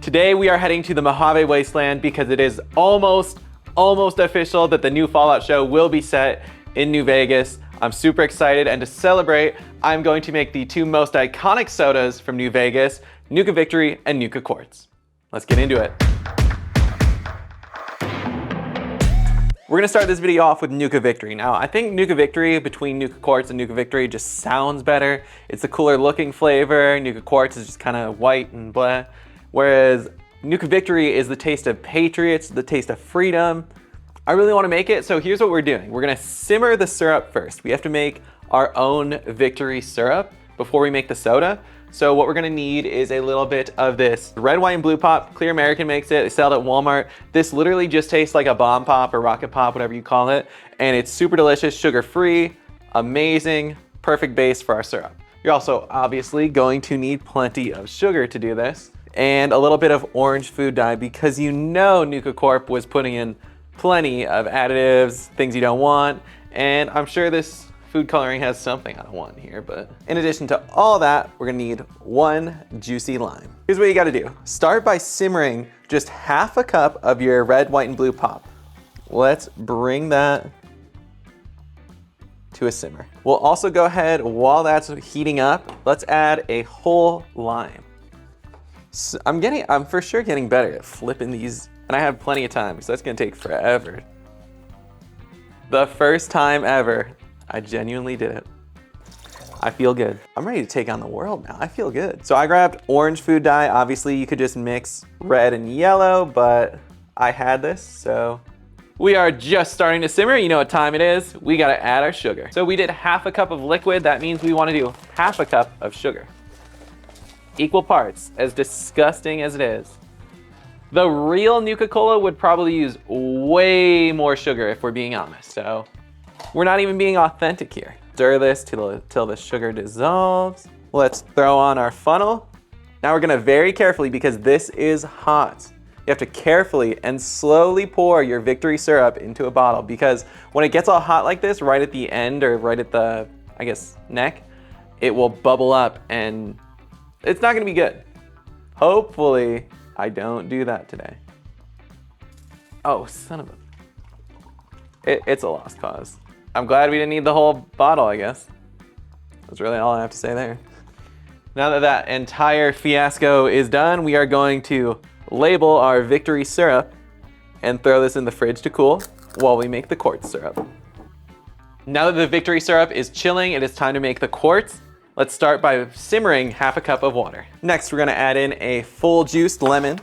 Today we are heading to the Mojave Wasteland because it is almost official that the new Fallout show will be set in New Vegas. I'm super excited, and to celebrate, I'm going to make the two most iconic sodas from New Vegas, Nuka Victory and Nuka Quartz. Let's get into it. We're gonna start this video off with Nuka Victory. Now, I think Nuka Victory between Nuka Quartz and Nuka Victory just sounds better. It's a cooler looking flavor. Nuka Quartz is just kind of white and blah. Whereas Nuka Victory is the taste of patriots, the taste of freedom. I really wanna make it, so here's what we're doing. We're gonna simmer the syrup first. We have to make our own Victory syrup before we make the soda. So what we're gonna need is a little bit of this red, white, and blue pop. Clear American makes it, they sell it at Walmart. This literally just tastes like a bomb pop or rocket pop, whatever you call it. And it's super delicious, sugar-free, amazing, perfect base for our syrup. You're also obviously going to need plenty of sugar to do this, and a little bit of orange food dye, because you know Nuka Corp was putting in plenty of additives, things you don't want, and I'm sure this food coloring has something I don't want in here, but in addition to all that, we're gonna need one juicy lime. Here's what you gotta do. Start by simmering just half a cup of your red, white, and blue pop. Let's bring that to a simmer. We'll also go ahead, while that's heating up, let's add a whole lime. So I'm for sure getting better at flipping these, and I have plenty of time, so that's gonna take forever. The first time ever, I genuinely did it. I feel good. I'm ready to take on the world now. I feel good. So I grabbed orange food dye. Obviously you could just mix red and yellow, but I had this, so. We are just starting to simmer. You know what time it is. We gotta add our sugar. So we did half a cup of liquid. That means we wanna do half a cup of sugar. Equal parts, as disgusting as it is. The real Nuka Cola would probably use way more sugar if we're being honest, so. We're not even being authentic here. Stir this till the sugar dissolves. Let's throw on our funnel. Now we're gonna very carefully, because this is hot, you have to carefully and slowly pour your Victory syrup into a bottle, because when it gets all hot like this, right at the end or right at the, I guess, neck, it will bubble up and it's not gonna be good. Hopefully, I don't do that today. Oh, son of a... It's a lost cause. I'm glad we didn't need the whole bottle, I guess. That's really all I have to say there. Now that that entire fiasco is done, we are going to label our Victory syrup and throw this in the fridge to cool while we make the quartz syrup. Now that the Victory syrup is chilling, it is time to make the quartz. Let's start by simmering half a cup of water. Next, we're gonna add in a full juiced lemon.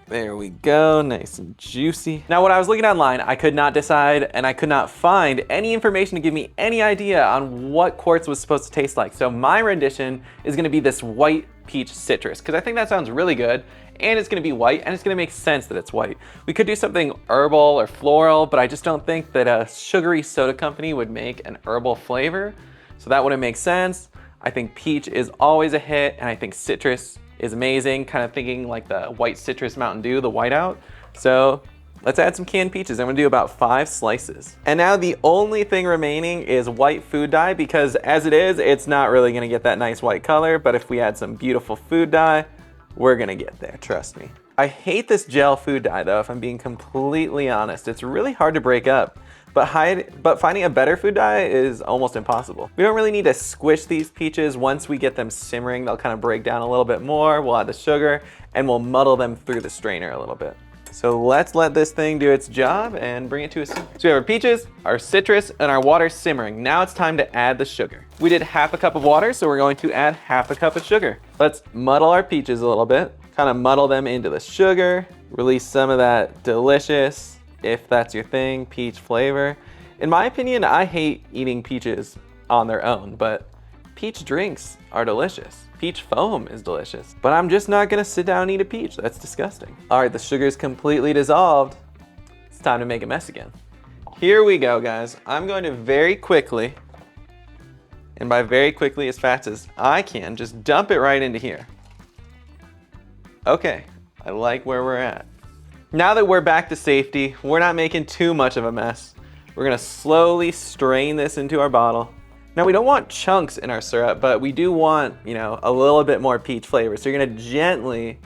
There we go, nice and juicy. Now, when I was looking online, I could not decide, and I could not find any information to give me any idea on what quartz was supposed to taste like. So my rendition is gonna be this white peach citrus, because I think that sounds really good, and it's gonna be white, and it's gonna make sense that it's white. We could do something herbal or floral, but I just don't think that a sugary soda company would make an herbal flavor, so that wouldn't make sense. I think peach is always a hit, and I think citrus is amazing, kind of thinking like the white citrus Mountain Dew, the whiteout. So let's add some canned peaches. I'm gonna do about 5 slices. And now the only thing remaining is white food dye, because as it is, it's not really gonna get that nice white color, but if we add some beautiful food dye, we're gonna get there, trust me. I hate this gel food dye though, if I'm being completely honest. It's really hard to break up, but finding a better food dye is almost impossible. We don't really need to squish these peaches. Once we get them simmering, they'll kind of break down a little bit more. We'll add the sugar and we'll muddle them through the strainer a little bit. So let's let this thing do its job and bring it to a simmer. So we have our peaches, our citrus, and our water simmering. Now it's time to add the sugar. We did half a cup of water, so we're going to add half a cup of sugar. Let's muddle our peaches a little bit, kind of muddle them into the sugar, release some of that delicious, if that's your thing, peach flavor. In my opinion, I hate eating peaches on their own, but peach drinks are delicious. Peach foam is delicious, but I'm just not gonna sit down and eat a peach. That's disgusting. All right, the sugar's completely dissolved. It's time to make a mess again. Here we go, guys. I'm going to very quickly, and by very quickly, as fast as I can, just dump it right into here. Okay, I like where we're at. Now that we're back to safety, we're not making too much of a mess. We're gonna slowly strain this into our bottle. Now we don't want chunks in our syrup, but we do want, you know, a little bit more peach flavor. So you're gonna gently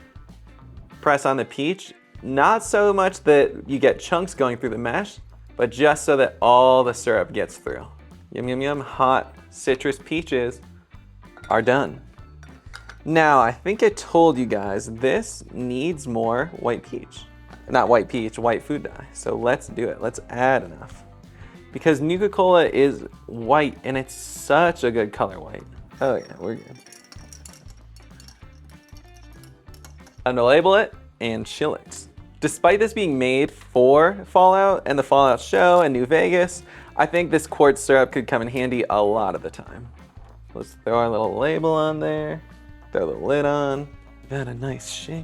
press on the peach, not so much that you get chunks going through the mesh, but just so that all the syrup gets through. Yum, yum, yum, hot citrus peaches are done. Now, I think I told you guys this needs more white peach. Not white peach, white food dye. So let's do it. Let's add enough. Because Nuka Cola is white and it's such a good color white. Oh yeah, we're good. Time to label it and chill it. Despite this being made for Fallout and the Fallout show and New Vegas, I think this quartz syrup could come in handy a lot of the time. Let's throw our little label on there. Throw the lid on. Give that a nice shake.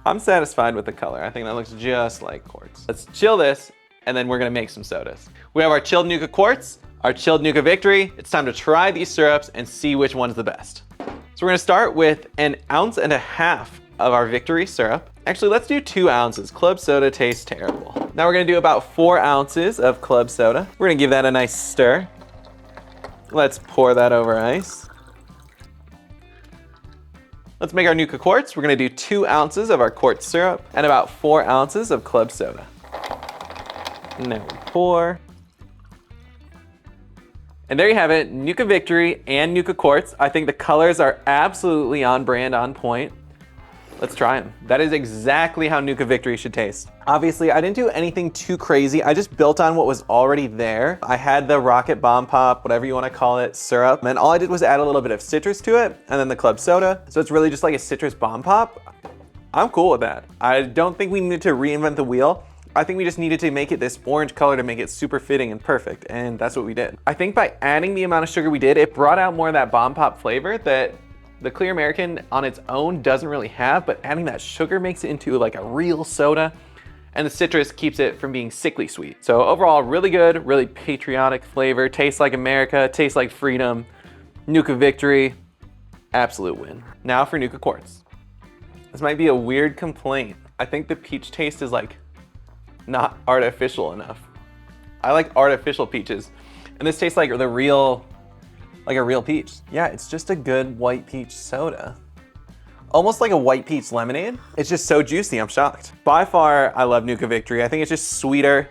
I'm satisfied with the color. I think that looks just like quartz. Let's chill this, and then we're gonna make some sodas. We have our chilled Nuka Quartz, our chilled Nuka Victory. It's time to try these syrups and see which one's the best. So we're gonna start with 1.5 ounces of our Victory syrup. Actually, let's do 2 ounces. Club soda tastes terrible. Now we're gonna do about 4 ounces of club soda. We're gonna give that a nice stir. Let's pour that over ice. Let's make our Nuka Quartz. We're gonna do 2 ounces of our quartz syrup and about 4 ounces of club soda. And then we pour. And there you have it, Nuka Victory and Nuka Quartz. I think the colors are absolutely on brand, on point. Let's try them. That is exactly how Nuka Victory should taste. Obviously, I didn't do anything too crazy. I just built on what was already there. I had the Rocket Bomb Pop, whatever you want to call it, syrup. And all I did was add a little bit of citrus to it and then the club soda. So it's really just like a citrus bomb pop. I'm cool with that. I don't think we needed to reinvent the wheel. I think we just needed to make it this orange color to make it super fitting and perfect. And that's what we did. I think by adding the amount of sugar we did, it brought out more of that bomb pop flavor that the Clear American on its own doesn't really have, but adding that sugar makes it into like a real soda, and the citrus keeps it from being sickly sweet. So overall, really good, really patriotic flavor, tastes like America, tastes like freedom. Nuka Victory, absolute win. Now for Nuka Quartz. This might be a weird complaint. I think the peach taste is like not artificial enough. I like artificial peaches, and this tastes like the real, like a real peach. Yeah, it's just a good white peach soda. Almost like a white peach lemonade. It's just so juicy, I'm shocked. By far, I love Nuka Victory. I think it's just sweeter,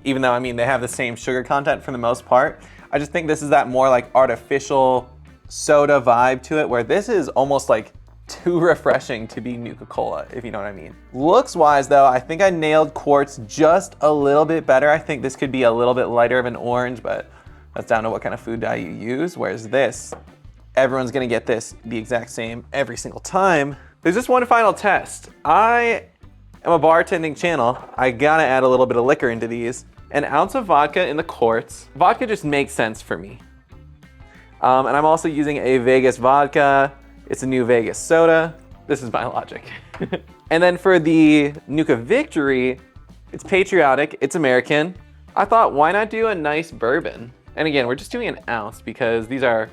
even though, I mean, they have the same sugar content for the most part. I just think this is that more like artificial soda vibe to it, where this is almost like too refreshing to be Nuka Cola, if you know what I mean. Looks wise though, I think I nailed quartz just a little bit better. I think this could be a little bit lighter of an orange, but that's down to what kind of food dye you use. Whereas this, everyone's gonna get this the exact same every single time. There's just one final test. I am a bartending channel. I gotta add a little bit of liquor into these. 1 ounce of vodka in the quartz. Vodka just makes sense for me. And I'm also using a Vegas vodka. It's a new Vegas soda. This is my logic. And then for the Nuka Victory, it's patriotic, it's American. I thought, why not do a nice bourbon? And again, we're just doing 1 ounce because these are,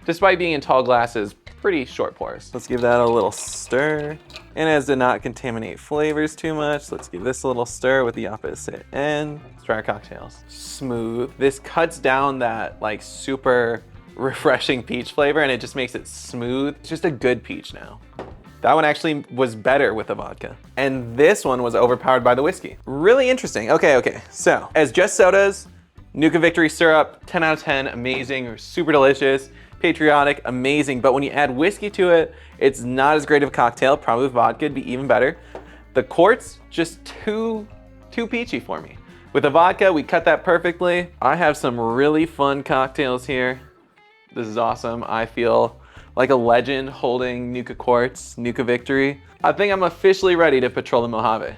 despite being in tall glasses, pretty short pours. Let's give that a little stir. And as to not contaminate flavors too much, let's give this a little stir with the opposite end. Let's try our cocktails. Smooth. This cuts down that like super refreshing peach flavor and it just makes it smooth. It's just a good peach now. That one actually was better with the vodka. And this one was overpowered by the whiskey. Really interesting. Okay. So as just sodas, Nuka Victory syrup, 10 out of 10, amazing, super delicious, patriotic, amazing. But when you add whiskey to it, it's not as great of a cocktail. Probably with vodka, it'd be even better. The quartz, just too peachy for me. With the vodka, we cut that perfectly. I have some really fun cocktails here. This is awesome. I feel like a legend holding Nuka Quartz, Nuka Victory. I think I'm officially ready to patrol the Mojave.